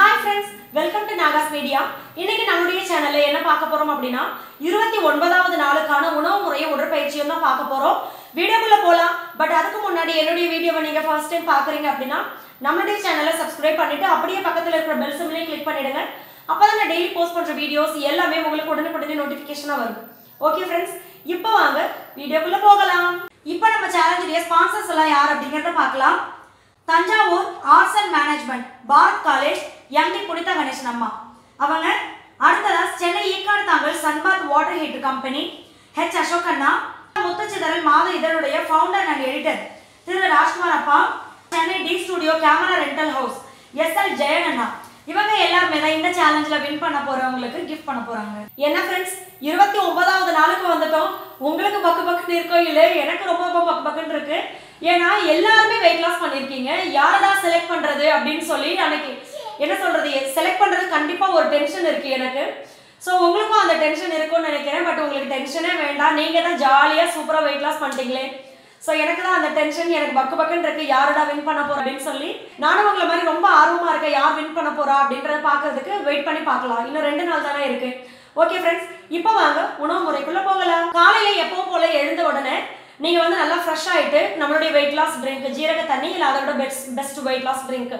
Hi friends, welcome to Nagas Media. இன்னைக்கு நம்மளுடைய சேனல்ல என்ன பார்க்க போறோம் அப்படினா 29வது நாளுக்கான உணவு முறையை உடற்பயிற்சியை தான் பார்க்க போறோம். வீடியோக்குள்ள போலாம். பட் அதுக்கு முன்னாடி என்னுடைய வீடியோவை நீங்க ஃபர்ஸ்ட் டைம் பார்க்கறீங்க அப்படினா நம்மளுடைய சேனலை சப்ஸ்கிரைப் பண்ணிட்டு அப்படியே பக்கத்துல இருக்கிற பெல் சிம்பலையும் கிளிக் பண்ணிடுங்க. அப்பதான் நான் டெய்லி போஸ்ட் பண்ற வீடியோஸ் எல்லாமே உங்களுக்கு உடனுக்குடனே நோட்டிஃபிகேஷனா வரும். ஓகே फ्रेंड्स, இப்போ வாங்க வீடியோக்குள்ள போகலாம். இப்போ நம்ம சேனலுடைய ஸ்பான்சர்ஸ் எல்லாம் யார் அப்படிங்கறத பார்க்கலாம். Thanjavur arts and management Bharat college MD Punitha Ganesan அம்மா அவங்க. அடுத்ததா Chennai Ekkadu Thangal sunbath water heater company H Ashok அண்ணா. முத்துச்சிதறல் மாத இதழுடைய founder and editor Thiru Rajkumar அப்பா. Chennai T studio camera rental house SL Jayan அண்ணா. இவங்க எல்லாருமே தான் இந்த சேலஞ்சில வின் பண்ண போறவங்களுக்கு கிஃப்ட் பண்ண போறாங்க. என்ன ஃப்ரெண்ட்ஸ், 29வது நாளுக்கு வந்துட்டோம். உங்களுக்கு பக்கு பக்குன்னு இருக்கோ இல்லை, எனக்கு ரொம்ப பக்கு பக்குன்னு இருக்கு. ஏன்னா எல்லாருமே வெயிட் லாஸ் பண்ணிருக்கீங்க. யாரடா செலக்ட் பண்றது அப்படின்னு சொல்லி அன்னைக்கு என்ன சொல்றது, செலக்ட் பண்றது கண்டிப்பா ஒரு டென்ஷன் இருக்கு எனக்கு. ஸோ உங்களுக்கும் அந்த டென்ஷன் இருக்கும்னு நினைக்கிறேன். பட் உங்களுக்கு டென்ஷனே வேண்டாம், நீங்க தான் ஜாலியா சூப்பரா வெயிட் லாஸ் பண்ணிட்டீங்களே. ஸோ எனக்கு தான் அந்த டென்ஷன், எனக்கு பக்கு பக்குன்னு இருக்கு, யாரடா வின் பண்ண போறா அப்படின்னு சொல்லி. நானும் உங்களை மாதிரி ரொம்ப ஆர்வமா இருக்கேன், யார் வின் பண்ண போறா அப்படின்றத பாக்குறதுக்கு வெயிட் பண்ணி பார்க்கலாம். இன்னும் 2 நாள் தானே இருக்கு. ஓகே ஃப்ரெண்ட்ஸ், இப்போ வாங்க உணவு முறைக்குள்ள போகலாம். காலையில எப்பவும் போல எழுந்த உடனே நீங்க வந்து நல்லா ஃப்ரெஷ் ஆயிட்டு நம்மளுடைய வெயிட் லாஸ் ட்ரிங்க் ஜீரக தண்ணி இல்லை அதோட பெஸ்ட் வெயிட் லாஸ் ட்ரிங்க்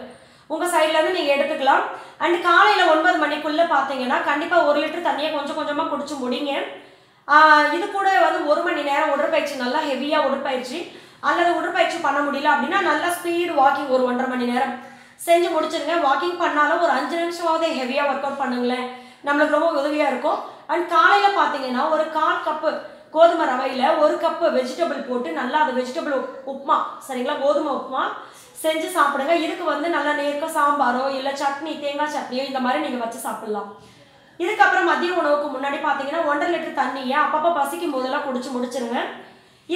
உங்க சைட்ல இருந்து நீங்க எடுத்துக்கலாம். அண்ட் காலையில 9 மணிக்குள்ள பாத்தீங்கன்னா கண்டிப்பா 1 லிட்டர் தண்ணியை கொஞ்சம் கொஞ்சமா குடிச்சு முடிங்க. இது கூட வந்து 1 மணி நேரம் உடற்பயிற்சி, நல்லா ஹெவியா உடற்பயிற்சி அல்லது உடற்பயிற்சி பண்ண முடியல அப்படின்னா நல்லா ஸ்பீடு வாக்கிங் ஒரு 1.5 மணி நேரம் செஞ்சு முடிச்சிருங்க. வாக்கிங் பண்ணாலும் ஒரு 5 நிமிஷமாவது ஹெவியா ஒர்க் அவுட் பண்ணுங்களேன், நம்மளுக்கு ரொம்ப உதவியா இருக்கும். அண்ட் காலையில பாத்தீங்கன்னா ஒரு 1/4 கப்பு கோதுமை ரவையில 1 கப்பு வெஜிடபிள் போட்டு நல்லா அது வெஜிடபிள் உப்புமா, சரிங்களா, கோதுமை உப்புமா செஞ்சு சாப்பிடுங்க. இதுக்கு வந்து நல்லா நேர்க்க சாம்பாரோ இல்லை சட்னி, தேங்காய் சட்னியோ இந்த மாதிரி நீங்க வச்சு சாப்பிடலாம். இதுக்கப்புறம் மதிய உணவுக்கு முன்னாடி பார்த்தீங்கன்னா 1.5 லிட்டர் தண்ணியை அப்பப்போ பசிக்கும் போதெல்லாம் குடிச்சு முடிச்சிருங்க.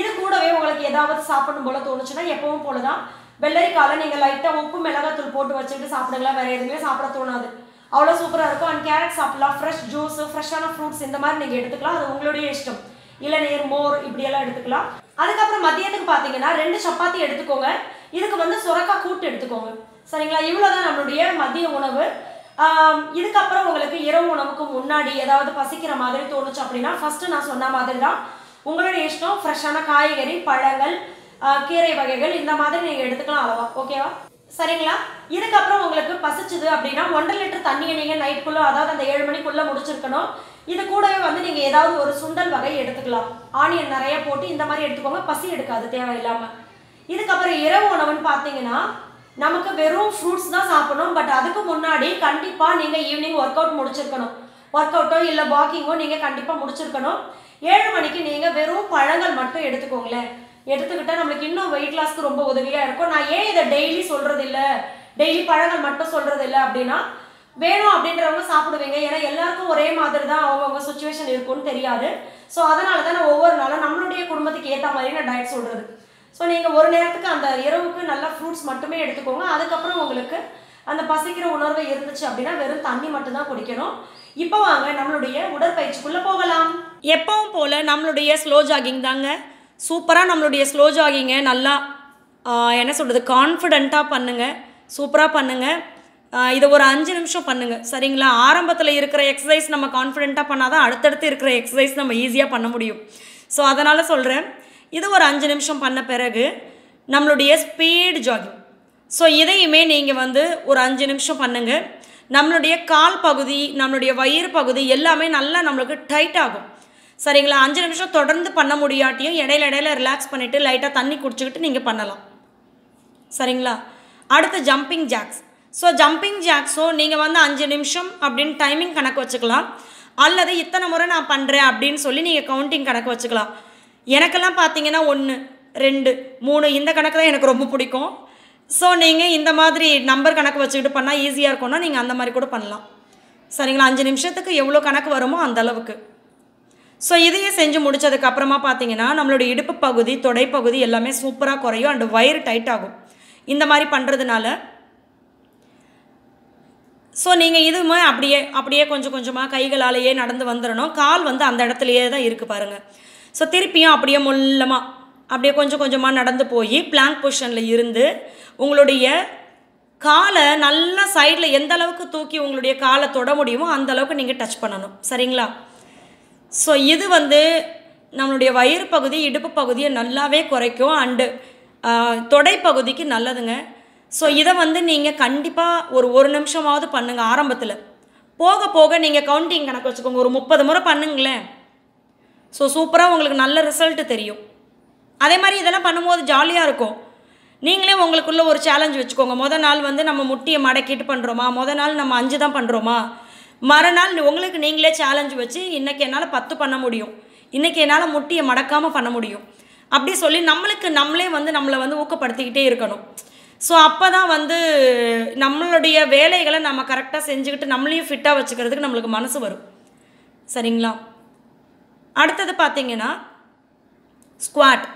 இது கூடவே உங்களுக்கு ஏதாவது சாப்பிடணும் போல தோணுச்சுன்னா எப்பவும் போலதான் வெள்ளரிக்கால நீங்க லைட்டா உப்பு மிளகாத்தூள் போட்டு வச்சுக்கிட்டு சாப்பிடுங்களா, வேற எதுவுமே சாப்பிட தோணாது, அவ்வளோ சூப்பராக இருக்கும். அண்ட் கேரட் சாப்பிடலாம், ஃப்ரெஷ் ஜூஸ், ஃப்ரெஷ்ஷான ஃப்ரூட்ஸ் இந்த மாதிரி நீங்க எடுத்துக்கலாம், அது உங்களுடைய இஷ்டம். இளநீர், மோர் இப்படியெல்லாம் எடுத்துக்கலாம். அதுக்கப்புறம் மதியத்துக்கு பார்த்தீங்கன்னா 2 சப்பாத்தி எடுத்துக்கோங்க. இதுக்கு வந்து சுரக்காய் கூட்டு எடுத்துக்கோங்க, சரிங்களா. இவ்வளோதான் நம்மளுடைய மதிய உணவு. இதுக்கப்புறம் உங்களுக்கு இரவு உணவுக்கு முன்னாடி ஏதாவது பசிக்கிற மாதிரி தோணுச்சு அப்படின்னா ஃபர்ஸ்ட் நான் சொன்ன மாதிரி தான் உங்களுடைய இஷ்டம். ஃப்ரெஷ்ஷான காய்கறி, பழங்கள், கீரை வகைகள் இந்த மாதிரி நீங்கள் எடுத்துக்கலாம் அளவா, ஓகேவா, சரிங்களா. இதுக்கப்புறம் உங்களுக்கு பசிச்சுது அப்படின்னா 1.5 லிட்டர் தண்ணியை நீங்கள் நைட்டுக்குள்ளே, அதாவது அந்த 7 மணிக்குள்ளே முடிச்சிருக்கணும். இது கூடவே வந்து நீங்கள் ஏதாவது ஒரு சுண்டல் வகை எடுத்துக்கலாம், ஆனியன் நிறைய போட்டு இந்த மாதிரி எடுத்துக்கோங்க, பசி எடுக்காது தேவையில்லாமல். இதுக்கப்புறம் இரவு உணவுன்னு பார்த்தீங்கன்னா நமக்கு வெறும் ஃப்ரூட்ஸ் தான் சாப்பிடணும். பட் அதுக்கு முன்னாடி கண்டிப்பாக நீங்கள் ஈவினிங் ஒர்க் அவுட் முடிச்சிருக்கணும், ஒர்க் அவுட்டோ இல்லை வாக்கிங்கோ நீங்கள் கண்டிப்பாக முடிச்சிருக்கணும். 7 மணிக்கு நீங்கள் வெறும் பழங்கள் மட்டும் எடுத்துக்கோங்களேன். எடுத்துக்கிட்டால் நம்மளுக்கு இன்னும் வெயிட் லாஸ்க்கு ரொம்ப உதவியாக இருக்கும். நான் ஏன் இதை டெய்லி சொல்கிறது இல்லை, டெய்லி பழங்கள் மட்டும் சொல்கிறது இல்லை அப்படின்னா, வேணும் அப்படின்றவங்க சாப்பிடுவீங்க. ஏன்னா எல்லாருக்கும் ஒரே மாதிரி தான் அவங்கவுங்க சுச்சுவேஷன் இருக்கும்னு தெரியாது. ஸோ அதனால தான் நான் ஒவ்வொரு நாளும் நம்மளுடைய குடும்பத்துக்கு ஏற்ற மாதிரி நான் டயட் சொல்கிறது. ஸோ நீங்கள் ஒரு நேரத்துக்கு அந்த இரவுக்கு நல்லா ஃப்ரூட்ஸ் மட்டுமே எடுத்துக்கோங்க. அதுக்கப்புறம் உங்களுக்கு அந்த பசிக்கிற உணர்வு இருந்துச்சு அப்படின்னா வெறும் தண்ணி மட்டும்தான் குடிக்கணும். இப்போ வாங்க நம்மளுடைய உடற்பயிற்சிக்குள்ளே போகலாம். எப்பவும் போல் நம்மளுடைய ஸ்லோ ஜாகிங் தாங்க. சூப்பராக நம்மளுடைய ஸ்லோ ஜாகிங்கை நல்லா என்ன சொல்கிறது, கான்ஃபிடெண்ட்டாக பண்ணுங்கள், சூப்பராக பண்ணுங்கள். இதை ஒரு 5 நிமிஷம் பண்ணுங்கள், சரிங்களா. ஆரம்பத்தில் இருக்கிற எக்ஸசைஸ் நம்ம கான்ஃபிடெண்ட்டாக பண்ணால் தான் அடுத்தடுத்து இருக்கிற எக்ஸசைஸ் நம்ம ஈஸியாக பண்ண முடியும். ஸோ அதனால் சொல்கிறேன், இது ஒரு 5 நிமிஷம் பண்ண பிறகு நம்மளுடைய ஸ்பீட் ஜாகிங். ஸோ இதையுமே நீங்கள் வந்து ஒரு 5 நிமிஷம் பண்ணுங்கள். நம்மளுடைய கால் பகுதி, நம்மளுடைய வயிறு பகுதி எல்லாமே நல்லா நம்மளுக்கு டைட் ஆகும், சரிங்களா. 5 நிமிஷம் தொடர்ந்து பண்ண முடியாட்டியும் இடையில ரிலாக்ஸ் பண்ணிவிட்டு லைட்டாக தண்ணி குடிச்சிக்கிட்டு நீங்கள் பண்ணலாம், சரிங்களா. அடுத்து ஜம்பிங் ஜாக்ஸ். ஸோ ஜம்பிங் ஜாக்ஸோ நீங்கள் வந்து 5 நிமிஷம் அப்படின்னு டைமிங் கணக்கு வச்சுக்கலாம், அல்லது இத்தனை முறை நான் பண்ணுறேன் அப்படின்னு சொல்லி நீங்கள் கவுண்டிங் கணக்கு வச்சுக்கலாம். எனக்கெல்லாம் பார்த்தீங்கன்னா 1, 2, 3 இந்த கணக்கு தான் எனக்கு ரொம்ப பிடிக்கும். ஸோ நீங்கள் இந்த மாதிரி நம்பர் கணக்கு வச்சுக்கிட்டு பண்ணால் ஈஸியாக இருக்கும்னா நீங்கள் அந்த மாதிரி கூட பண்ணலாம், சரிங்களா. 5 நிமிஷத்துக்கு எவ்வளோ கணக்கு வருமோ அந்த அளவுக்கு. ஸோ இதையே செஞ்சு முடித்ததுக்கப்புறமா பார்த்தீங்கன்னா நம்மளுடைய இடுப்பு பகுதி, தொடை பகுதி எல்லாமே சூப்பராக குறையும். அண்டு வயிறு டைட் ஆகும் இந்த மாதிரி பண்ணுறதுனால. ஸோ நீங்கள் இதுவுமே அப்படியே கொஞ்சம் கொஞ்சமாக கைகளாலேயே நடந்து வந்துடணும். கால் வந்து அந்த இடத்துலையே தான் இருக்குது பாருங்கள். ஸோ திருப்பியும் அப்படியே மொல்லமாக அப்படியே கொஞ்சம் கொஞ்சமாக நடந்து போய் பிளாங்க் பொசிஷனில் இருந்து உங்களுடைய காலை நல்லா சைடில் எந்த அளவுக்கு தூக்கி உங்களுடைய காலை தொட முடியுமோ அந்த அளவுக்கு நீங்கள் டச் பண்ணணும். சரிங்களா? ஸோ இது வந்து நம்மளுடைய வயிறு பகுதி, இடுப்பு பகுதியை நல்லாவே குறைக்கும். அண்டு தொடை பகுதிக்கு நல்லதுங்க. ஸோ இதை வந்து நீங்கள் கண்டிப்பாக ஒரு நிமிஷமாவது பண்ணுங்கள் ஆரம்பத்தில். போக போக நீங்கள் கவுண்டிங் கணக்கு வச்சுக்கோங்க. ஒரு 30 முறை பண்ணுங்களேன். ஸோ சூப்பராக உங்களுக்கு நல்ல ரிசல்ட்டு தெரியும். அதே மாதிரி இதெல்லாம் பண்ணும்போது ஜாலியாக இருக்கும். நீங்களே உங்களுக்குள்ள ஒரு சேலஞ்ச் வச்சுக்கோங்க. மொதல் நாள் வந்து நம்ம முட்டியை மடக்கிட்டு பண்ணுறோமா, மொதல் நாள் நம்ம 5 தான் பண்ணுறோமா, மறுநாள் உங்களுக்கு நீங்களே சேலஞ்ச் வச்சு இன்றைக்கி என்னால் 10 பண்ண முடியும், இன்றைக்கி என்னால் முட்டியை மடக்காமல் பண்ண முடியும் அப்படி சொல்லி நம்மளே வந்து நம்மளை வந்து ஊக்கப்படுத்திக்கிட்டே இருக்கணும். ஸோ அப்போ தான் வந்து நம்மளுடைய வேலைகளை நம்ம கரெக்டாக செஞ்சுக்கிட்டு நம்மளையும் ஃபிட்டாக வச்சுக்கிறதுக்கு நம்மளுக்கு மனசு வரும். சரிங்களா? அடுத்தது பார்த்திங்கன்னா ஸ்குவாட்.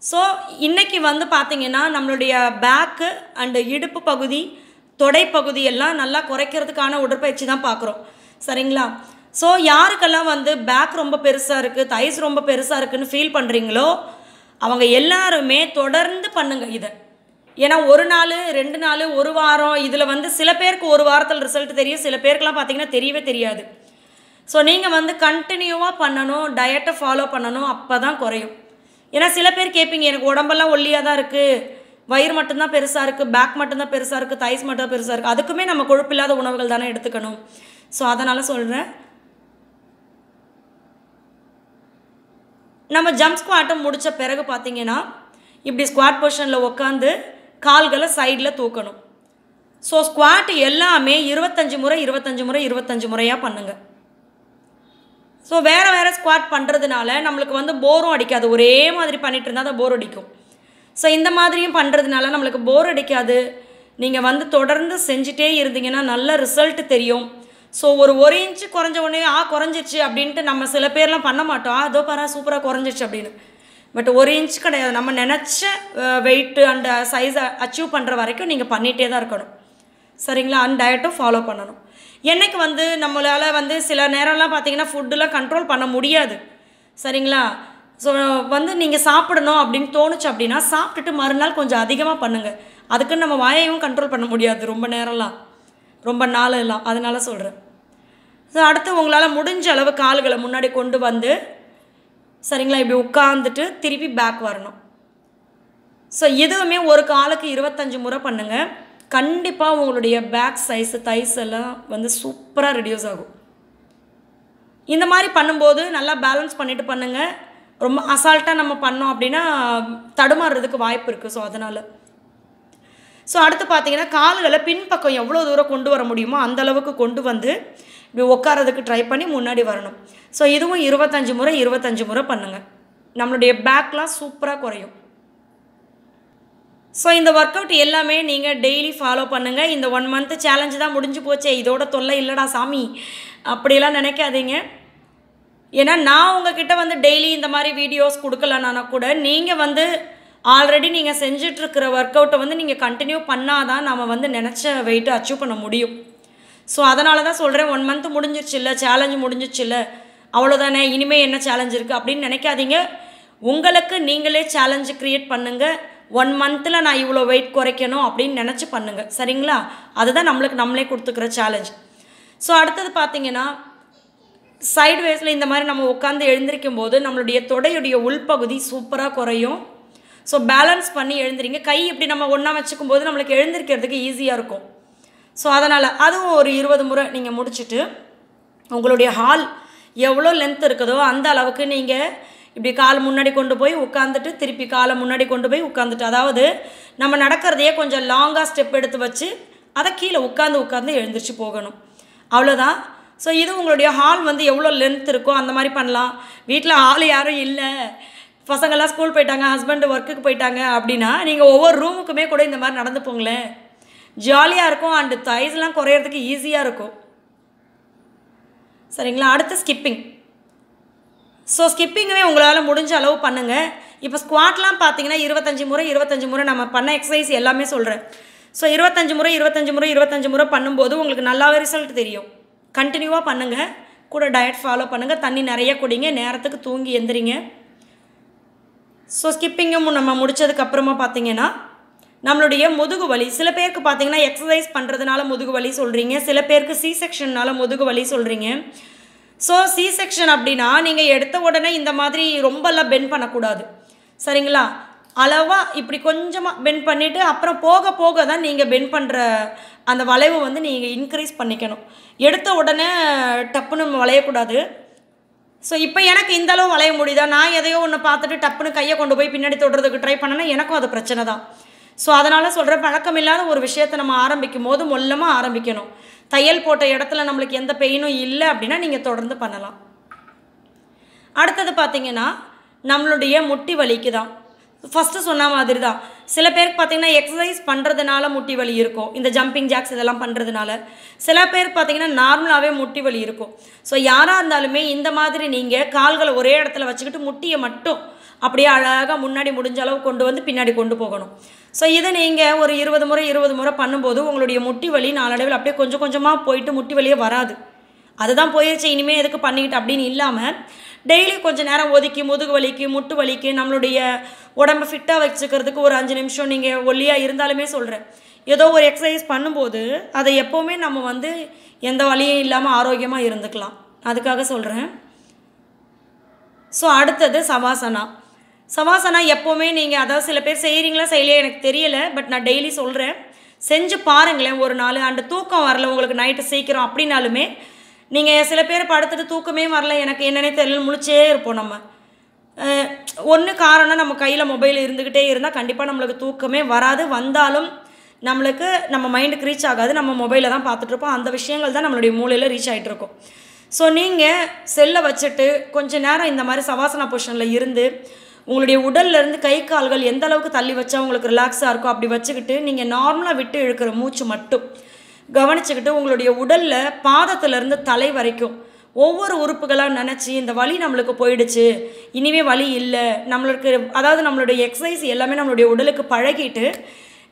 ஸோ இன்றைக்கி வந்து பார்த்திங்கன்னா நம்மளுடைய பேக்கு அண்டு இடுப்பு பகுதி, தொடை பகுதி எல்லாம் நல்லா குறைக்கிறதுக்கான உடற்பயிற்சி தான் பார்க்குறோம். சரிங்களா? ஸோ யாருக்கெல்லாம் வந்து பேக் ரொம்ப பெருசாக இருக்குது, தைஸ் ரொம்ப பெருசாக இருக்குதுன்னு ஃபீல் பண்ணுறீங்களோ அவங்க எல்லாருமே தொடர்ந்து பண்ணுங்கள் இதை. ஏன்னா 1 நாள் 2 நாள் 1 வாரம் இதில் வந்து சில பேருக்கு 1 வாரத்தில் ரிசல்ட் தெரியும், சில பேருக்குலாம் பார்த்திங்கன்னா தெரியவே தெரியாது. ஸோ நீங்கள் வந்து கண்டினியூவாக பண்ணணும், டயட்டை ஃபாலோ பண்ணணும், அப்போ தான் குறையும். ஏன்னா சில பேர் கேட்பீங்க, எனக்கு உடம்பெல்லாம் ஒல்லியாக தான் இருக்குது, வயிறு மட்டும்தான் பெருசாக இருக்குது, பேக் மட்டும்தான் பெருசாக இருக்குது, தைஸ் மட்டும் தான் பெருசாக இருக்குது. அதுக்குமே நம்ம கொழுப்பில்லாத உணவுகள் தானே எடுத்துக்கணும். ஸோ அதனால் சொல்கிறேன். நம்ம ஜம்ப் ஸ்குவாட்டும் முடித்த பிறகு பார்த்திங்கன்னா இப்படி ஸ்குவாட் பொசிஷனில் உட்காந்து கால்களை சைடில் தூக்கணும். ஸோ ஸ்குவாட் எல்லாமே 25 முறை 25 முறை 25 முறையாக பண்ணுங்கள். ஸோ வேறு ஸ்குவாட் பண்ணுறதுனால நம்மளுக்கு வந்து போரும் அடிக்காது. ஒரே மாதிரி பண்ணிகிட்டு இருந்தால் தான் போர் அடிக்கும். ஸோ இந்த மாதிரியும் பண்ணுறதுனால நம்மளுக்கு போர் அடிக்காது. நீங்கள் வந்து தொடர்ந்து செஞ்சுட்டே இருந்தீங்கன்னா நல்ல ரிசல்ட்டு தெரியும். ஸோ ஒரு இன்ச்சு குறைஞ்ச உடனே குறைஞ்சிச்சு அப்படின்ட்டு நம்ம சில பேர்லாம் பண்ண மாட்டோம். அதோ பாரா சூப்பராக குறைஞ்சிச்சு அப்படின்னு. பட் 1 இன்ச் கிடையாது. நம்ம நினச்ச வெயிட்டு அண்ட் சைஸை அச்சீவ் பண்ணுற வரைக்கும் நீங்கள் பண்ணிகிட்டே தான் இருக்கணும். சரிங்களா? அண்ட் டயட்டும் ஃபாலோ பண்ணணும். என்னைக்கு வந்து நம்மளால் வந்து சில நேரம்லாம் பார்த்திங்கன்னா ஃபுட்டுலாம் கண்ட்ரோல் பண்ண முடியாது. சரிங்களா? ஸோ வந்து நீங்கள் சாப்பிடணும் அப்படின்னு தோணுச்சு அப்படின்னா சாப்பிட்டுட்டு மறுநாள் கொஞ்சம் அதிகமாக பண்ணுங்கள். அதுக்குன்னு நம்ம வாயையும் கண்ட்ரோல் பண்ண முடியாது ரொம்ப நேரம்லாம், ரொம்ப நாளெல்லாம். அதனால் சொல்கிறேன். ஸோ அடுத்து உங்களால் முடிஞ்ச அளவு கால்களை முன்னாடி கொண்டு வந்து சரிங்களா இப்படி உட்காந்துட்டு திருப்பி பேக் வரணும். ஸோ இதுவுமே ஒரு காலுக்கு 25 முறை பண்ணுங்கள். கண்டிப்பாக உங்களுடைய பேக் சைஸு தைஸ் எல்லாம் வந்து சூப்பராக ரெடியூஸ் ஆகும். இந்த மாதிரி பண்ணும்போது நல்லா பேலன்ஸ் பண்ணிவிட்டு பண்ணுங்கள். ரொம்ப அசால்ட்டாக நம்ம பண்ணோம் அப்படின்னா தடுமாறுறதுக்கு வாய்ப்பு இருக்குது. ஸோ அதனால் அடுத்து பார்த்திங்கன்னா கால்களை பின்பக்கம் எவ்வளோ தூரம் கொண்டு வர முடியுமோ அந்தளவுக்கு கொண்டு வந்து இப்படி உட்காரதுக்கு ட்ரை பண்ணி முன்னாடி வரணும். ஸோ இதுவும் 25 முறை 25 முறை பண்ணுங்கள். நம்மளுடைய பேக்லாம் சூப்பராக குறையும். ஸோ இந்த ஒர்க் அவுட் எல்லாமே நீங்கள் டெய்லி ஃபாலோ பண்ணுங்கள். இந்த 1 மந்த் சேலஞ்சு தான் முடிஞ்சு போச்சே, இதோட தொல்லை இல்லைடா சாமி அப்படியெல்லாம் நினைக்காதீங்க. ஏன்னா நான் உங்ககிட்ட வந்து டெய்லி இந்த மாதிரி வீடியோஸ் கொடுக்கலன்னா கூட நீங்கள் வந்து ஆல்ரெடி நீங்கள் செஞ்சிட்ருக்கிற ஒர்க் அவுட்டை வந்து நீங்கள் கண்டினியூ பண்ணால் தான் நம்ம வந்து நினச்ச வெயிட்டை அச்சீவ் பண்ண முடியும். ஸோ அதனால தான் சொல்கிறேன், 1 மந்த் முடிஞ்சிருச்சு இல்லை, சேலஞ்சு முடிஞ்சிச்சு இல்லை, அவ்வளோதானே இனிமேல் என்ன சேலஞ்ச் இருக்குது அப்படின்னு நினைக்காதீங்க. உங்களுக்கு நீங்களே சேலஞ்சு க்ரியேட் பண்ணுங்கள். 1 மந்தில் நான் இவ்வளோ வெயிட் குறைக்கணும் அப்படின்னு நினச்சி பண்ணுங்கள். சரிங்களா? அதுதான் நம்மளே கொடுத்துக்கிற சேலஞ்ச். ஸோ அடுத்தது பார்த்திங்கன்னா சைடு வேஸில் இந்த மாதிரி நம்ம உட்காந்து எழுந்திருக்கும் போது நம்மளுடைய தொடையுடைய உள்பகுதி சூப்பராக குறையும். ஸோ பேலன்ஸ் பண்ணி எழுந்திரிங்க. கை இப்படி நம்ம ஒன்றா வச்சுக்கும் போது நம்மளுக்கு எழுந்திருக்கிறதுக்கு ஈஸியாக இருக்கும். ஸோ அதனால் அதுவும் ஒரு 20 முறை நீங்கள் முடிச்சுட்டு உங்களுடைய ஹால் எவ்வளோ லென்த் இருக்குதோ அந்த அளவுக்கு நீங்கள் இப்படி கால் முன்னாடி கொண்டு போய் உட்காந்துட்டு திருப்பி காலை முன்னாடி கொண்டு போய் உட்காந்துட்டு, அதாவது நம்ம நடக்கிறதையே கொஞ்சம் லாங்காக ஸ்டெப் எடுத்து வச்சு அதை கீழே உட்காந்து எழுந்திரிச்சு போகணும். அவ்வளோதான். ஸோ இது உங்களுடைய ஹால் வந்து எவ்வளோ லென்த் இருக்கோ அந்த மாதிரி பண்ணலாம். வீட்டில் ஆள் யாரும் இல்லை, பசங்கள்லாம் ஸ்கூல் போயிட்டாங்க, ஹஸ்பண்டு ஒர்க்குக்கு போயிட்டாங்க அப்படின்னா நீங்கள் ஒவ்வொரு ரூமுக்குமே கூட இந்த மாதிரி நடந்து போங்களேன். ஜாலியாக இருக்கும் அண்டு தைஸ்லாம் குறையிறதுக்கு ஈஸியாக இருக்கும். சரிங்களா? அடுத்து ஸ்கிப்பிங். ஸோ ஸ்கிப்பிங்குமே உங்களால் முடிஞ்ச அளவு பண்ணுங்கள். இப்போ ஸ்குவாட்லாம் பார்த்தீங்கன்னா 25 முறை நம்ம பண்ண எக்ஸசைஸ் எல்லாமே சொல்கிறேன். ஸோ 25 முறை பண்ணும்போது உங்களுக்கு நல்லாவே ரிசல்ட் தெரியும். கண்டினியூவாக பண்ணுங்கள். கூட டயட் ஃபாலோ பண்ணுங்கள். தண்ணி நிறைய குடிங்க. நேரத்துக்கு தூங்கி எந்திரிங்க. ஸோ ஸ்கிப்பிங்கும் நம்ம முடித்ததுக்கப்புறமா பார்த்தீங்கன்னா நம்மளுடைய முதுகு வலி. சில பேருக்கு பார்த்தீங்கன்னா எக்ஸசைஸ் பண்ணுறதுனால முதுகு வலி சொல்கிறீங்க, சில பேருக்கு சி செக்ஷன்னால முதுகு வலி சொல்கிறீங்க. ஸோ சி செக்ஷன் அப்படின்னா நீங்கள் எடுத்த உடனே இந்த மாதிரி ரொம்பலாம் பெண்ட் பண்ணக்கூடாது, சரிங்களா? அளவாக இப்படி கொஞ்சமாக பெண்ட் பண்ணிவிட்டு அப்புறம் போக போக தான் நீங்கள் பெண்ட் பண்ணுற அந்த வளைவு வந்து நீங்கள் இன்க்ரீஸ் பண்ணிக்கணும். எடுத்த உடனே டப்புன்னு வளையக்கூடாது. ஸோ இப்போ எனக்கு இந்த அளவு வளைய முடியுதா, நான் எதையோ ஒன்று பார்த்துட்டு டப்புன்னு கையை கொண்டு போய் பின்னாடி தொடுறதுக்கு ட்ரை பண்ணேன்னா எனக்கும் அது பிரச்சனை தான். ஸோ அதனால் சொல்கிறேன், பழக்கமில்லாத ஒரு விஷயத்தை நம்ம ஆரம்பிக்கும் போது மொல்லமாக ஆரம்பிக்கணும். தையல் போட்ட இடத்துல நம்மளுக்கு எந்த பெயினும் இல்லை அப்படின்னா நீங்கள் தொடர்ந்து பண்ணலாம். அடுத்தது பார்த்திங்கன்னா நம்மளுடைய முட்டி வலிக்கு தான். ஃபஸ்ட்டு சொன்ன மாதிரி தான், சில பேருக்கு பார்த்திங்கன்னா எக்ஸசைஸ் பண்ணுறதுனால முட்டி வலி இருக்கும், இந்த ஜம்பிங் ஜாக்ஸ் இதெல்லாம் பண்ணுறதுனால. சில பேர் பார்த்திங்கன்னா நார்மலாகவே முட்டி வலி இருக்கும். ஸோ யாராக இருந்தாலுமே இந்த மாதிரி நீங்கள் கால்களை ஒரே இடத்துல வச்சுக்கிட்டு முட்டியை மட்டும் அப்படியே அழகாக முன்னாடி முடிஞ்ச அளவு கொண்டு வந்து பின்னாடி கொண்டு போகணும். ஸோ இதை நீங்கள் ஒரு 20 முறை பண்ணும்போது உங்களுடைய முட்டி வலி நாளடைவில் அப்படியே கொஞ்சம் கொஞ்சமாக போயிட்டு முட்டி வலியே வராது. அதுதான் போயிடுச்சு இனிமேல் எதுக்கு பண்ணிக்கிட்டு அப்படின்னு இல்லாமல் டெய்லி கொஞ்சம் நேரம் ஒதுக்கி முதுகு வலிக்கு முட்டு வலிக்கு நம்மளுடைய உடம்பை ஃபிட்டாக வச்சுக்கிறதுக்கு ஒரு 5 நிமிஷம் நீங்கள் ஒல்லியாக இருந்தாலுமே சொல்கிறேன், ஏதோ ஒரு எக்ஸசைஸ் பண்ணும்போது அதை எப்போவுமே நம்ம வந்து எந்த வலியும் இல்லாமல் ஆரோக்கியமாக இருந்துக்கலாம். அதுக்காக சொல்கிறேன். ஸோ அடுத்தது சவாசனா. சவாசனா எப்போவுமே நீங்கள், அதாவது சில பேர் செய்கிறீங்களா செய்யலையா எனக்கு தெரியலை, பட் நான் டெய்லி சொல்கிறேன், செஞ்சு பாருங்களேன் ஒரு நாள். அண்டு தூக்கம் வரல உங்களுக்கு நைட்டு சீக்கிரம் அப்படின்னாலுமே, நீங்கள் சில பேர் படுத்துட்டு தூக்கமே வரல எனக்கு என்னன்னே தெரியல முழிச்சே இருப்போம். நம்ம ஒன்று காரணம் நம்ம கையில் மொபைல் இருந்துக்கிட்டே இருந்தால் கண்டிப்பாக நம்மளுக்கு தூக்கமே வராது, வந்தாலும் நம்மளுக்கு நம்ம மைண்டுக்கு ரீச் ஆகாது, நம்ம மொபைலில் தான் பார்த்துட்ருப்போம், அந்த விஷயங்கள் தான் நம்மளுடைய மூளையில் ரீச் ஆகிட்ருக்கும். ஸோ நீங்கள் செல்லை வச்சுட்டு கொஞ்சம் நேரம் இந்த மாதிரி சவாசனா பொசிஷனில் இருந்து உங்களுடைய உடல்லேருந்து கை கால்கள் எந்த அளவுக்கு தள்ளி வச்சா உங்களுக்கு ரிலாக்ஸாக இருக்கும் அப்படி வச்சுக்கிட்டு நீங்கள் நார்மலாக விட்டு இழுக்கிற மூச்சு மட்டும் கவனிச்சுக்கிட்டு உங்களுடைய உடலில் பாதத்திலேருந்து தலை வரைக்கும் ஒவ்வொரு உறுப்புகளாக நினச்சி இந்த வலி நம்மளுக்கு போயிடுச்சு, இனிமே வலி இல்லை நம்மளுக்கு, அதாவது நம்மளுடைய எக்ஸசைஸ் எல்லாமே நம்மளுடைய உடலுக்கு பழகிட்டு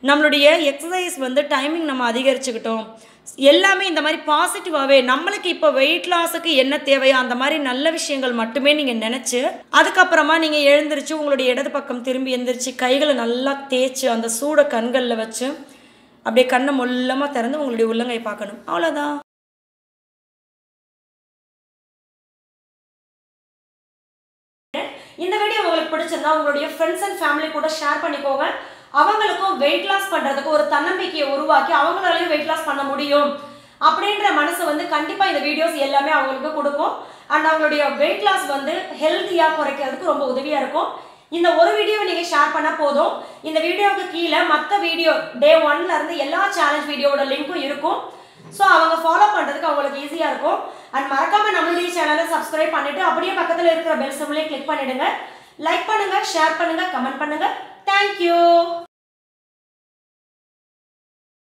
நம்மளுடைய எக்ஸசைஸ் வந்து டைமிங் நம்ம அதிகரிச்சுக்கிட்டோம், எல்லாமே இந்த மாதிரி பாசிட்டிவாகவே நம்மளுக்கு இப்போ வெயிட் லாஸுக்கு என்ன தேவையோ அந்த மாதிரி நல்ல விஷயங்கள் மட்டுமே நீங்கள் நினச்சி அதுக்கப்புறமா நீங்கள் எழுந்திரிச்சு உங்களுடைய இடது பக்கம் திரும்பி எழுந்திரிச்சு கைகளை நல்லா தேய்ச்சி அந்த சூட கண்களில் வச்சு அப்படியே கண்ணை மொல்லமாக திறந்து உங்களுடைய உள்ளங்கை பார்க்கணும். அவ்வளோதான். இந்த வீடியோ உங்களுக்கு பிடிச்சிருந்தா உங்களுடைய ஃப்ரெண்ட்ஸ் அண்ட் ஃபேமிலி கூட ஷேர் பண்ணிக்கோங்க. அவங்களுக்கும் வெயிட் லாஸ் பண்ணுறதுக்கு ஒரு தன்னம்பிக்கையை உருவாக்கி அவங்களாலையும் வெயிட் லாஸ் பண்ண முடியும் அப்படின்ற மனசு வந்து கண்டிப்பாக இந்த வீடியோஸ் எல்லாமே அவங்களுக்கு கொடுக்கும். அண்ட் அவங்களுடைய வெயிட் லாஸ் வந்து ஹெல்த்தியாக குறைக்கிறதுக்கு ரொம்ப உதவியாக இருக்கும். இந்த ஒரு வீடியோவை நீங்கள் ஷேர் பண்ணால் போதும். இந்த வீடியோவுக்கு கீழே மற்ற வீடியோ டே 1லேருந்து எல்லா சேலஞ்ச் வீடியோவோட லிங்க்கும் இருக்கும். ஸோ அவங்க ஃபாலோ பண்ணுறதுக்கு அவங்களுக்கு ஈஸியாக இருக்கும். அண்ட் மறக்காமல் நம்மளுடைய சேனலை சப்ஸ்கிரைப் பண்ணிவிட்டு அப்படியே பக்கத்தில் இருக்கிற பெல் சிம்பலையும் கிளிக் பண்ணிவிடுங்க. லைக் பண்ணுங்கள், ஷேர் பண்ணுங்கள், கமெண்ட் பண்ணுங்கள். தேங்க்யூ.